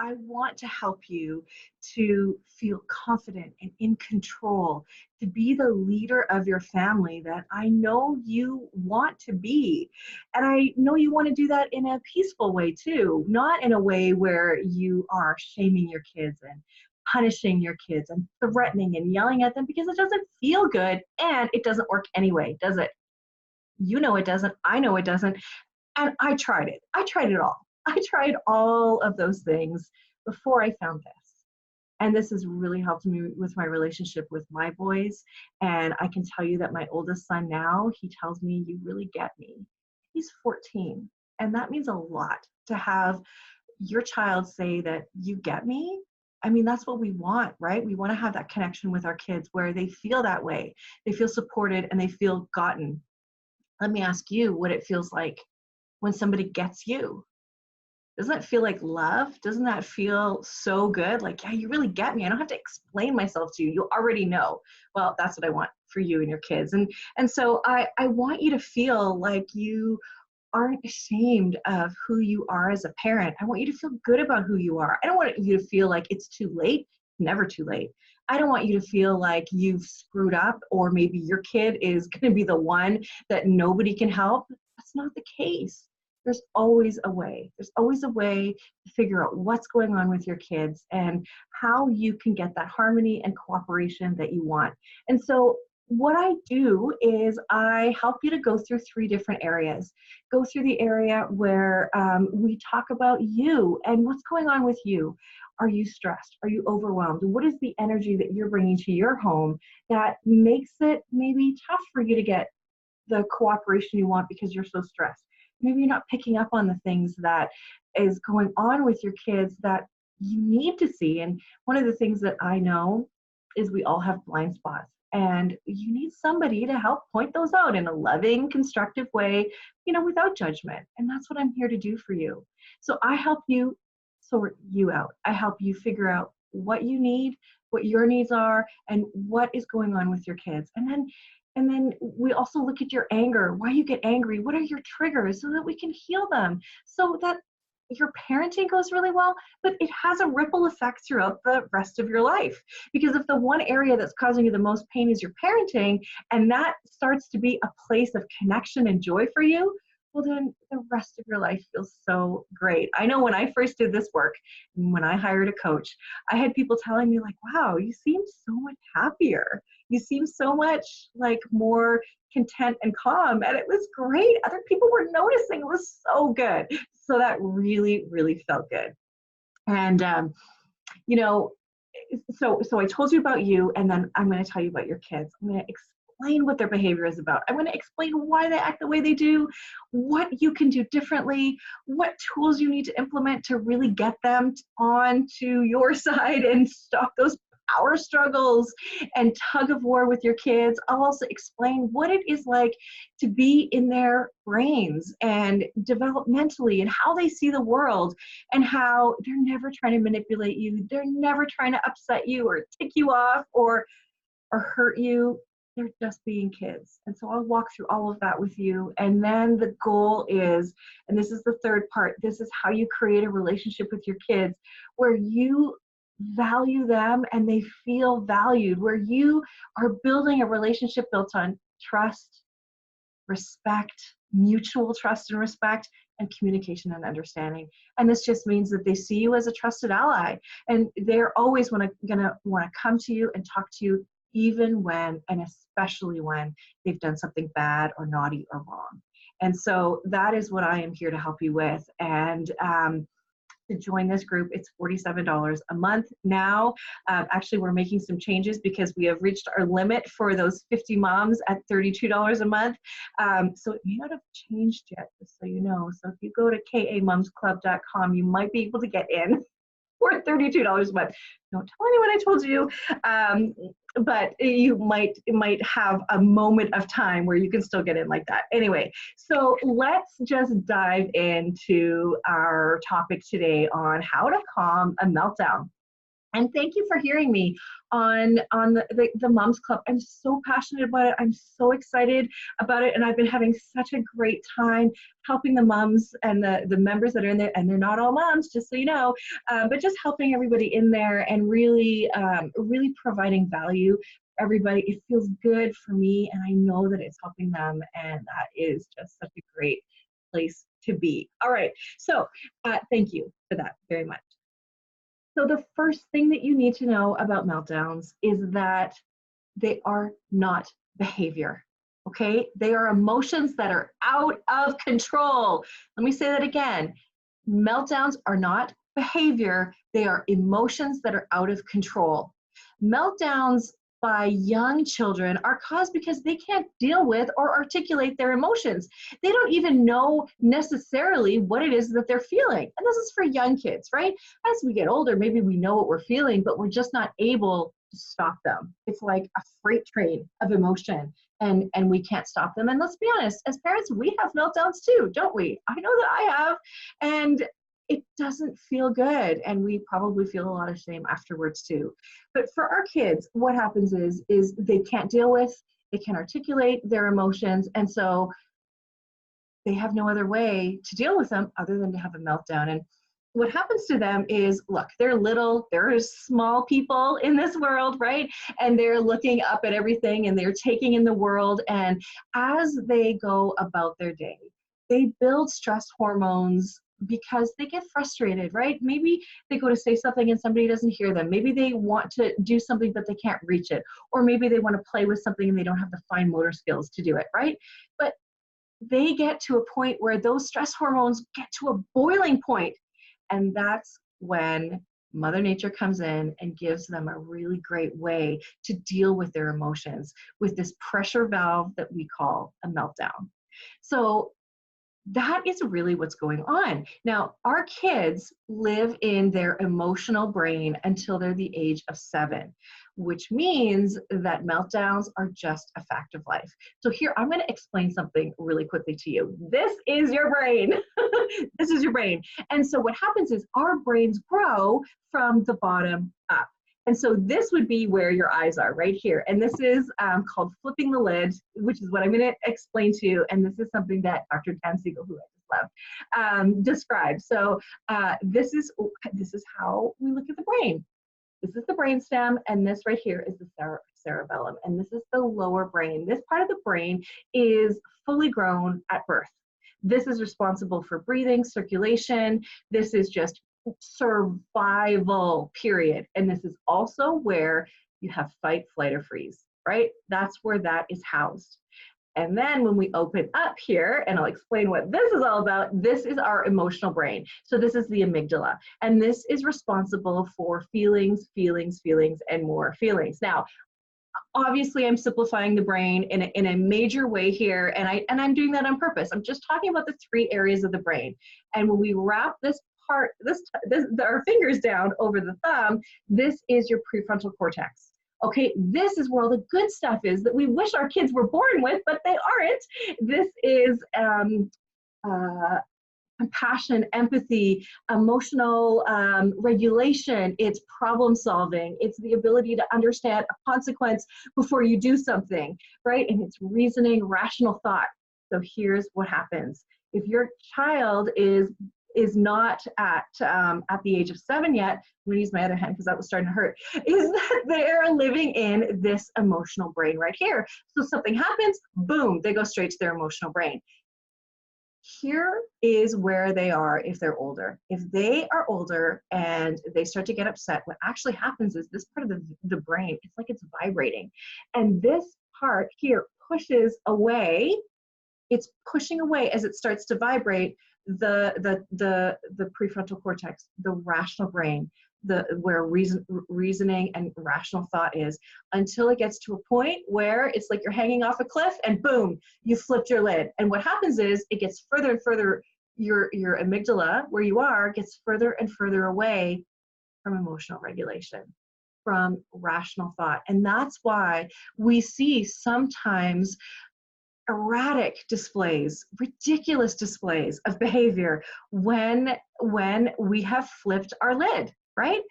I want to help you to feel confident and in control, to be the leader of your family that I know you want to be. And I know you want to do that in a peaceful way too, not in a way where you are shaming your kids and punishing your kids and threatening and yelling at them, because it doesn't feel good and it doesn't work anyway, does it? You know it doesn't. I know it doesn't. And I tried it. I tried it all. I tried all of those things before I found this. And this has really helped me with my relationship with my boys. And I can tell you that my oldest son now, he tells me, "You really get me." He's 14. And that means a lot to have your child say that you get me. I mean, that's what we want, right? We want to have that connection with our kids where they feel that way. They feel supported and they feel gotten. Let me ask you what it feels like when somebody gets you. Doesn't that feel like love? Doesn't that feel so good? Like, yeah, you really get me. I don't have to explain myself to you. You already know. Well, that's what I want for you and your kids. And so I want you to feel like you aren't ashamed of who you are as a parent. I want you to feel good about who you are. I don't want you to feel like it's too late. Never too late. I don't want you to feel like you've screwed up, or maybe your kid is going to be the one that nobody can help. That's not the case. There's always a way. There's always a way to figure out what's going on with your kids and how you can get that harmony and cooperation that you want. And so what I do is I help you to go through 3 different areas. Go through the area where we talk about you and what's going on with you. Are you stressed? Are you overwhelmed? What is the energy that you're bringing to your home that makes it maybe tough for you to get the cooperation you want because you're so stressed? Maybe you're not picking up on the things that is going on with your kids that you need to see. And one of the things that I know is we all have blind spots. And you need somebody to help point those out in a loving, constructive way, without judgment. And that's what I'm here to do for you. So I help you sort you out. I help you figure out what you need, what your needs are, and what is going on with your kids. And then we also look at your anger, why you get angry, what are your triggers, so that we can heal them, so that your parenting goes really well, but it has a ripple effect throughout the rest of your life. Because if the one area that's causing you the most pain is your parenting, and that starts to be a place of connection and joy for you, well, then the rest of your life feels so great. I know when I first did this work, when I hired a coach, I had people telling me like, "Wow, you seem so much happier. You seem so much like more content and calm." And it was great. Other people were noticing. It was so good. So that really, really felt good. And, so I told you about you, and then I'm going to tell you about your kids. I'm going to explain what their behavior is about. I'm going to explain why they act the way they do, what you can do differently, what tools you need to implement to really get them onto your side and stop those power struggles and tug of war with your kids. I'll also explain what it is like to be in their brains and developmentally, and how they see the world, and how they're never trying to manipulate you. They're never trying to upset you or tick you off or hurt you. They're just being kids. And so I'll walk through all of that with you. And then the goal is, and this is the third part, this is how you create a relationship with your kids where you value them and they feel valued, where you are building a relationship built on trust, respect, mutual trust and respect, and communication and understanding. And this just means that they see you as a trusted ally, and they're always gonna want to come to you and talk to you, even when, and especially when, they've done something bad or naughty or wrong. And so that is what I am here to help you with. And to join this group, it's $47 a month now. Actually, we're making some changes because we have reached our limit for those 50 moms at $32 a month. So it may not have changed yet, just so you know. So if you go to kamomsclub.com, you might be able to get in for $32 a month. Don't tell anyone I told you, but it might have a moment of time where you can still get in like that. Anyway, so let's just dive into our topic today on how to calm a meltdown. And thank you for hearing me on the Moms Club. I'm so passionate about it. I'm so excited about it. And I've been having such a great time helping the moms and the members that are in there. And they're not all moms, just so you know, but just helping everybody in there and really, really providing value for everybody. It feels good for me, and I know that it's helping them. And that is just such a great place to be. All right. So thank you for that very much. So the first thing that you need to know about meltdowns is that they are not behavior. Okay? They are emotions that are out of control. Let me say that again. Meltdowns are not behavior. They are emotions that are out of control. Meltdowns by young children are caused because they can't deal with or articulate their emotions. They don't even know necessarily what it is that they're feeling. And this is for young kids, right? As we get older, maybe we know what we're feeling, but we're just not able to stop them. It's like a freight train of emotion, and we can't stop them. And let's be honest, as parents, we have meltdowns too, don't we? I know that I have. And it doesn't feel good, and we probably feel a lot of shame afterwards too. But for our kids, what happens is they can't deal with, they can't articulate their emotions, and so they have no other way to deal with them other than to have a meltdown. And what happens to them is, look, they're little, they're small people in this world, right? And they're looking up at everything and they're taking in the world. And as they go about their day, they build stress hormones because they get frustrated, right? Maybe they go to say something and somebody doesn't hear them. Maybe they want to do something, but they can't reach it. Or maybe they want to play with something and they don't have the fine motor skills to do it, right? But they get to a point where those stress hormones get to a boiling point, and that's when Mother Nature comes in and gives them a really great way to deal with their emotions with this pressure valve that we call a meltdown. So that is really what's going on. Now, our kids live in their emotional brain until they're the age of 7, which means that meltdowns are just a fact of life. So here, I'm going to explain something really quickly to you. This is your brain. This is your brain. And so what happens is our brains grow from the bottom up. And so this would be where your eyes are, right here. And this is called flipping the lid, which is what I'm going to explain to you. And this is something that Dr. Dan Siegel, who I just love, describes. So this is how we look at the brain. This is the brainstem, and this right here is the cerebellum. And this is the lower brain. This part of the brain is fully grown at birth. This is responsible for breathing, circulation. This is just survival, period. And this is also where you have fight, flight, or freeze, right? That's where that is housed. And then when we open up here, and I'll explain what this is all about, this is our emotional brain. So this is the amygdala, and this is responsible for feelings, feelings, feelings, and more feelings. Now, obviously I'm simplifying the brain in a major way here, and I'm doing that on purpose. I'm just talking about the 3 areas of the brain. And when we wrap this part, our fingers down over the thumb, this is your prefrontal cortex. Okay, this is where all the good stuff is that we wish our kids were born with, but they aren't. This is compassion, empathy, emotional regulation, it's problem solving, it's the ability to understand a consequence before you do something, right? And it's reasoning, rational thought. So here's what happens. If your child is not at the age of 7 yet, I'm gonna use my other hand because that was starting to hurt, is that they're living in this emotional brain right here. So something happens, boom, they go straight to their emotional brain. Here is where they are if they're older. If they are older and they start to get upset, what actually happens is this part of the brain, it's like it's vibrating. And this part here pushes away, it's pushing away as it starts to vibrate the prefrontal cortex, the rational brain, where reasoning and rational thought is, until it gets to a point where it's like you're hanging off a cliff and boom, you flipped your lid. And what happens is it gets further and further, your amygdala, where you are, gets further and further away from emotional regulation, from rational thought. And that's why we see sometimes erratic displays, ridiculous displays of behavior when we have flipped our lid, right?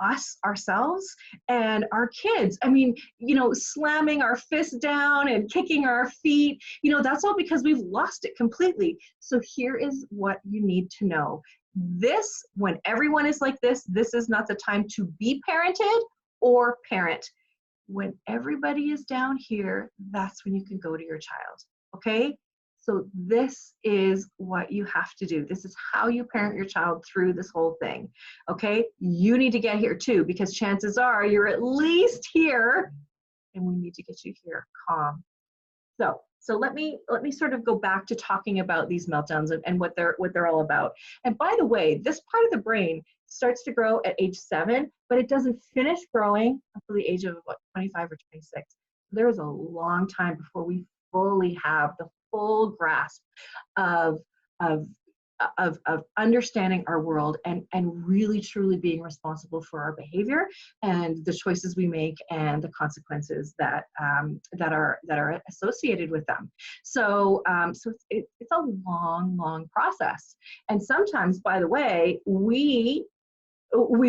us, ourselves, and our kids. I mean, you know, slamming our fists down and kicking our feet, you know, that's all because we've lost it completely. So here is what you need to know. This, when everyone is like this is not the time to be parented or parent. When everybody is down here, that's when you can go to your child, okay? So this is what you have to do. This is how you parent your child through this whole thing, okay? You need to get here too, because chances are you're at least here, and we need to get you here calm. So let me sort of go back to talking about these meltdowns and what they're all about. And by the way, this part of the brain starts to grow at age 7, but it doesn't finish growing until the age of about 25 or 26. There is a long time before we fully have the full grasp of of of understanding our world and really truly being responsible for our behavior and the choices we make and the consequences that that are associated with them. So it's a long process, and sometimes, by the way, we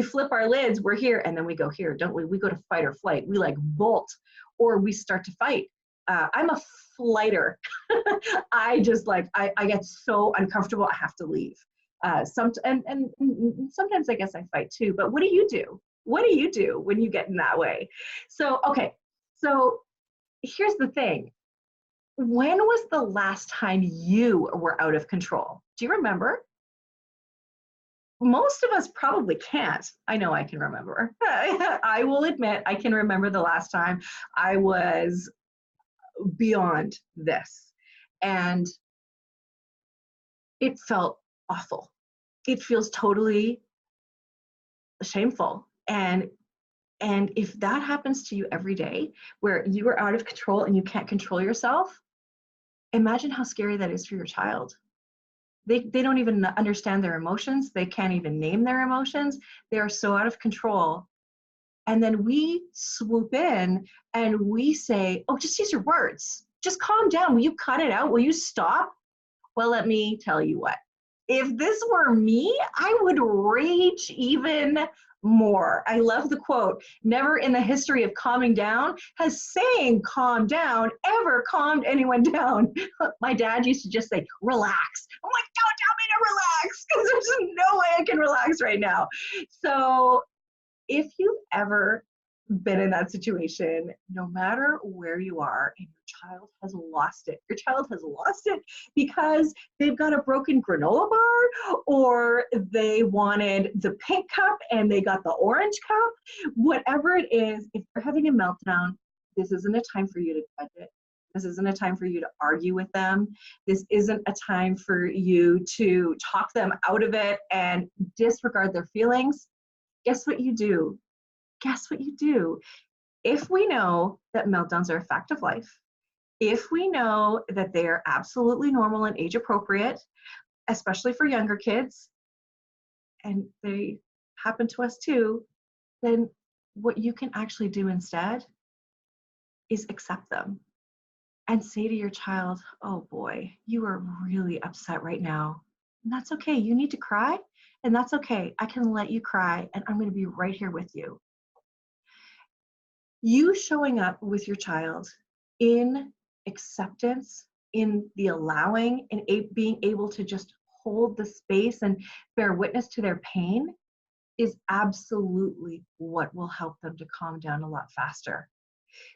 flip our lids, we're here, and then we go here, don't we? We go to fight or flight. We like bolt, or we start to fight. I'm a flighter. I just like, I get so uncomfortable, I have to leave. And sometimes I guess I fight too, but what do you do? What do you do when you get in that way? So, okay, so here's the thing. When was the last time you were out of control? Do you remember? Most of us probably can't. I know I can remember. I will admit I can remember the last time I was beyond this. And it felt awful. It feels totally shameful. And if that happens to you every day, where you are out of control and you can't control yourself, imagine how scary that is for your child. They don't even understand their emotions. They can't even name their emotions. They are so out of control. And then we swoop in and we say, oh, just use your words. Just calm down. Will you cut it out? Will you stop? Well, let me tell you what. If this were me, I would rage even more. I love the quote, never in the history of calming down has saying calm down ever calmed anyone down. My dad used to just say, relax. I'm like, don't tell me to relax, because there's no way I can relax right now. So if you've ever been in that situation, no matter where you are, and your child has lost it. Your child has lost it because they've got a broken granola bar, or they wanted the pink cup and they got the orange cup. Whatever it is, if you're having a meltdown, this isn't a time for you to judge it. This isn't a time for you to argue with them. This isn't a time for you to talk them out of it and disregard their feelings. Guess what you do? Guess what you do? If we know that meltdowns are a fact of life, if we know that they are absolutely normal and age appropriate, especially for younger kids, and they happen to us too, then what you can actually do instead is accept them and say to your child, oh boy, you are really upset right now. And that's okay. You need to cry, and that's okay. I can let you cry, and I'm going to be right here with you. You showing up with your child in acceptance, in the allowing, and being able to just hold the space and bear witness to their pain is absolutely what will help them to calm down a lot faster.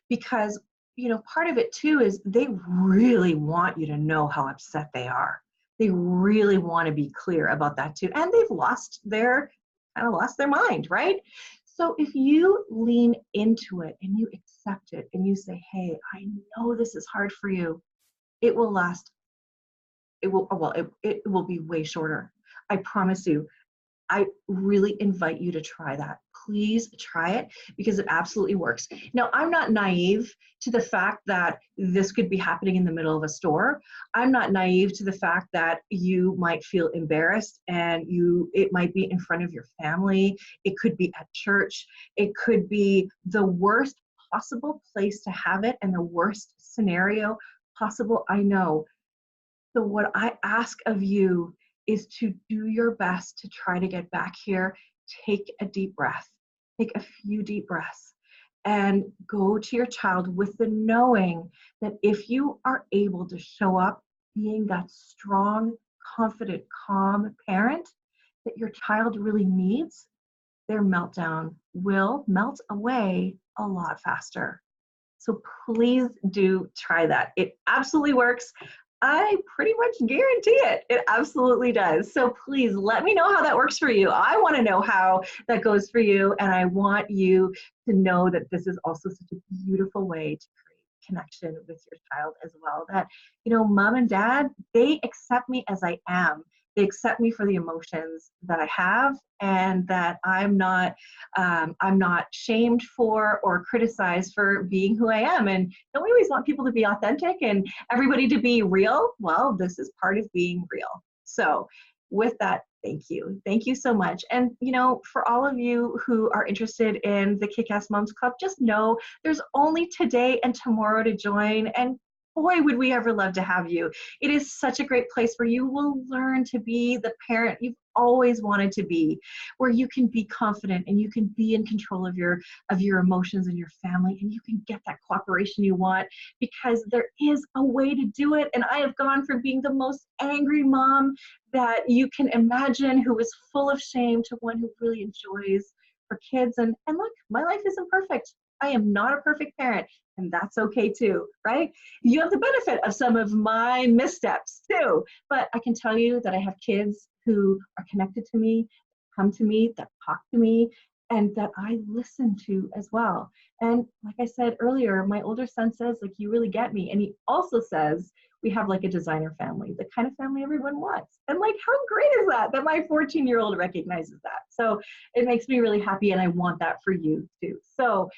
Because, you know, part of it too is they really want you to know how upset they are. They really want to be clear about that too. And they've lost their mind, right? So if you lean into it and you accept it and you say, hey, I know this is hard for you, it will last. It will be way shorter. I promise you. I really invite you to try that. Please try it, because it absolutely works. Now, I'm not naive to the fact that this could be happening in the middle of a store. I'm not naive to the fact that you might feel embarrassed, and it might be in front of your family. It could be at church. It could be the worst possible place to have it and the worst scenario possible. I know. So what I ask of you is to do your best to try to get back here. Take a deep breath. take a few deep breaths and go to your child with the knowing that if you are able to show up being that strong, confident, calm parent that your child really needs, their meltdown will melt away a lot faster. So please do try that. It absolutely works. I pretty much guarantee it. It absolutely does. So please let me know how that works for you. I want to know how that goes for you. And I want you to know that this is also such a beautiful way to create connection with your child as well. That, mom and dad, they accept me as I am. They accept me for the emotions that I have, and that I'm not shamed for or criticized for being who I am. And don't we always want people to be authentic and everybody to be real? Well, this is part of being real. So with that, thank you. Thank you so much. And, for all of you who are interested in the Kick-Ass Moms Club, just know there's only today and tomorrow to join. And boy, would we ever love to have you. It is such a great place where you will learn to be the parent you've always wanted to be, where you can be confident and you can be in control of your emotions and your family, and you can get that cooperation you want, because there is a way to do it. And I have gone from being the most angry mom that you can imagine, who is full of shame, to one who really enjoys her kids. And look, my life isn't perfect. I am not a perfect parent, and that's okay too, right? You have the benefit of some of my missteps too, but I can tell you that I have kids who are connected to me, come to me, that talk to me, and that I listen to as well. And like I said earlier, my older son says, like, you really get me. And he also says, we have like a designer family, the kind of family everyone wants. And like, how great is that, that my 14-year-old recognizes that? So it makes me really happy, and I want that for you too. So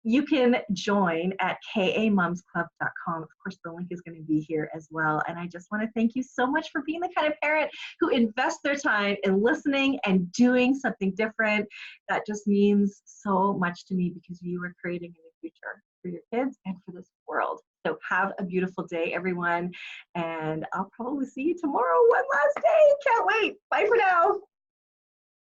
you can join at kamomsclub.com. Of course, the link is going to be here as well. And I just want to thank you so much for being the kind of parent who invests their time in listening and doing something different. That just means so much to me, because you are creating a new future for your kids and for this world. So have a beautiful day, everyone. And I'll probably see you tomorrow, one last day. Can't wait. Bye for now.